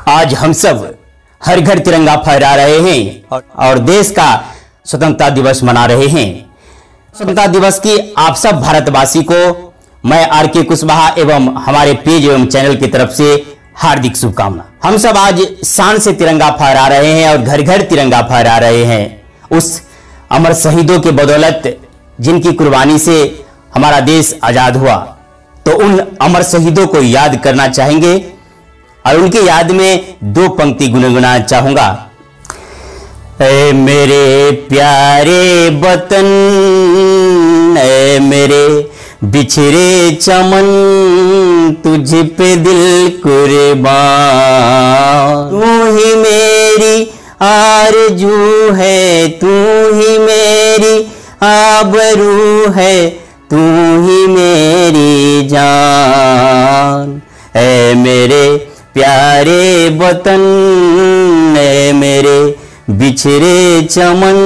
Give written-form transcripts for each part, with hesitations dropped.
आज हम सब हर घर तिरंगा फहरा रहे हैं और देश का स्वतंत्रता दिवस मना रहे हैं। स्वतंत्रता दिवस की आप सब भारतवासी को मैं आर.के. कुशवाहा एवं हमारे पेज एवं चैनल की तरफ से हार्दिक शुभकामना। हम सब आज शान से तिरंगा फहरा रहे हैं और घर घर तिरंगा फहरा रहे हैं। उस अमर शहीदों के बदौलत जिनकी कुर्बानी से हमारा देश आजाद हुआ, तो उन अमर शहीदों को याद करना चाहेंगे और उनकी याद में दो पंक्ति गुनगुनाना चाहूंगा। ऐ मेरे प्यारे वतन, ऐ मेरे बिछड़े चमन, तुझ पे दिल कुर्बान। तू ही मेरी आरज़ू है, तू ही मेरी आबरू है, तू ही मेरी जान। ऐ मेरे प्यारे वतन, ऐ मेरे बिछड़े चमन,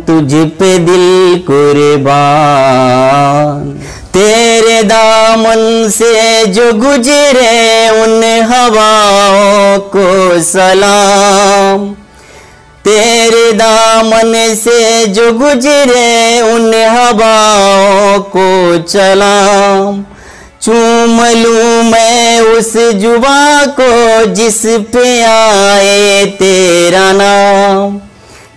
तुझ पे दिल कुर्बान। तेरे दामन से जो गुजरे उन हवाओं को सलाम। तेरे दामन से जो गुजरे उन हवाओं को सलाम। चूम लूं मैं उस जुबा को जिस पे आए तेरा नाम।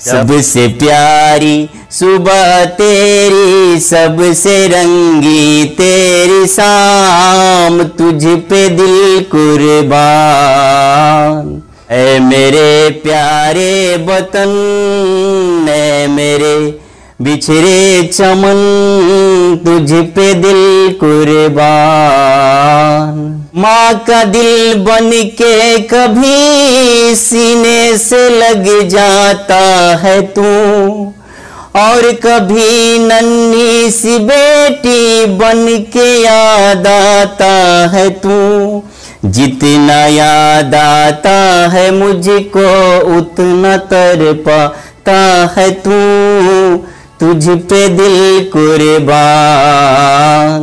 सबसे प्यारी सुबह तेरी, सबसे रंगी तेरी शाम, तुझ पे दिल कुर्बान। ऐ मेरे प्यारे वतन, ऐ मेरे बिछड़े चमन, तुझ पे दिल कुर्बान। माँ का दिल बन के कभी सीने से लग जाता है तू, और कभी नन्ही सी बेटी बन के याद आता है तू। जितना याद आता है मुझको उतना तड़पाता है तू, तुझ पे दिल कुर्बान।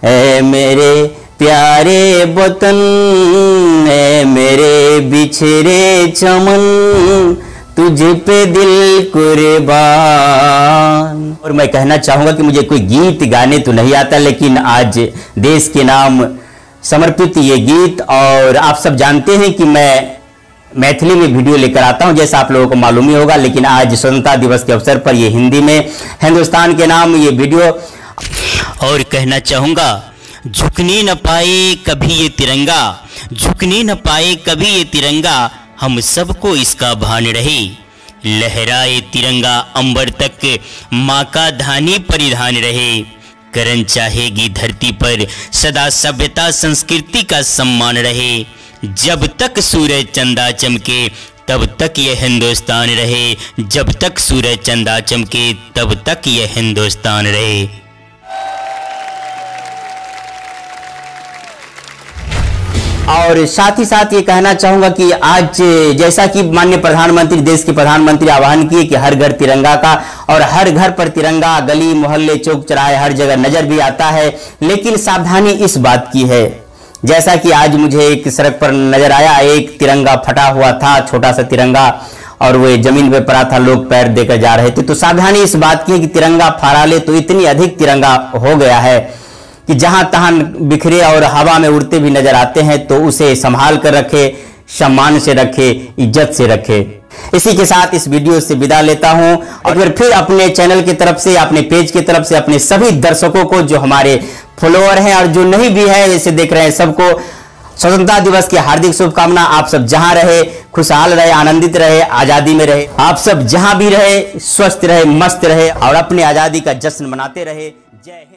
ऐ मेरे प्यारे वतन, ऐ मेरे बिछड़े चमन, तुझ पे दिल कुर्बान। और मैं कहना चाहूंगा कि मुझे कोई गीत गाने तो नहीं आता, लेकिन आज देश के नाम समर्पित ये गीत, और आप सब जानते हैं कि मैं मैथिली में वीडियो लेकर आता हूं, जैसा आप लोगों को मालूम ही होगा। लेकिन आज स्वतंत्रता दिवस के अवसर पर ये हिंदी में हिंदुस्तान के नाम ये वीडियो। और कहना चाहूंगा, झुकने न पाए कभी ये तिरंगा, झुकने न पाए कभी ये तिरंगा, हम सबको इसका भान रहे। लहराए तिरंगा अंबर तक, माँ का धानी परिधान रहे। करन चाहेगी धरती पर सदा सभ्यता संस्कृति का सम्मान रहे। जब तक सूरज चंदा चमके तब तक ये हिंदुस्तान रहे। जब तक सूरज चंदा चमके तब तक ये हिंदुस्तान रहे। और साथ ही साथ ये कहना चाहूंगा कि आज जैसा कि माननीय प्रधानमंत्री, देश के प्रधानमंत्री आह्वान किए कि हर घर तिरंगा का, और हर घर पर तिरंगा गली मोहल्ले चौक चौराहे हर जगह नजर भी आता है। लेकिन सावधानी इस बात की है, जैसा कि आज मुझे एक सड़क पर नजर आया, एक तिरंगा फटा हुआ था, छोटा सा तिरंगा, और वो जमीन पे पड़ा था, लोग पैर देकर जा रहे थे। तो सावधानी इस बात की है कि तिरंगा फहरा ले तो इतनी अधिक तिरंगा हो गया है कि जहां तहां बिखरे और हवा में उड़ते भी नजर आते हैं, तो उसे संभाल कर रखे, सम्मान से रखे, इज्जत से रखे। इसी के साथ इस वीडियो से विदा लेता हूं, और फिर अपने चैनल की तरफ से, अपने पेज की तरफ से, अपने सभी दर्शकों को, जो हमारे फॉलोअर हैं और जो नहीं भी है इसे देख रहे हैं, सबको स्वतंत्रता दिवस की हार्दिक शुभकामना। आप सब जहां रहे खुशहाल रहे, आनंदित रहे, आजादी में रहे। आप सब जहां भी रहे स्वस्थ रहे, मस्त रहे और अपनी आजादी का जश्न मनाते रहे। जय हिंद।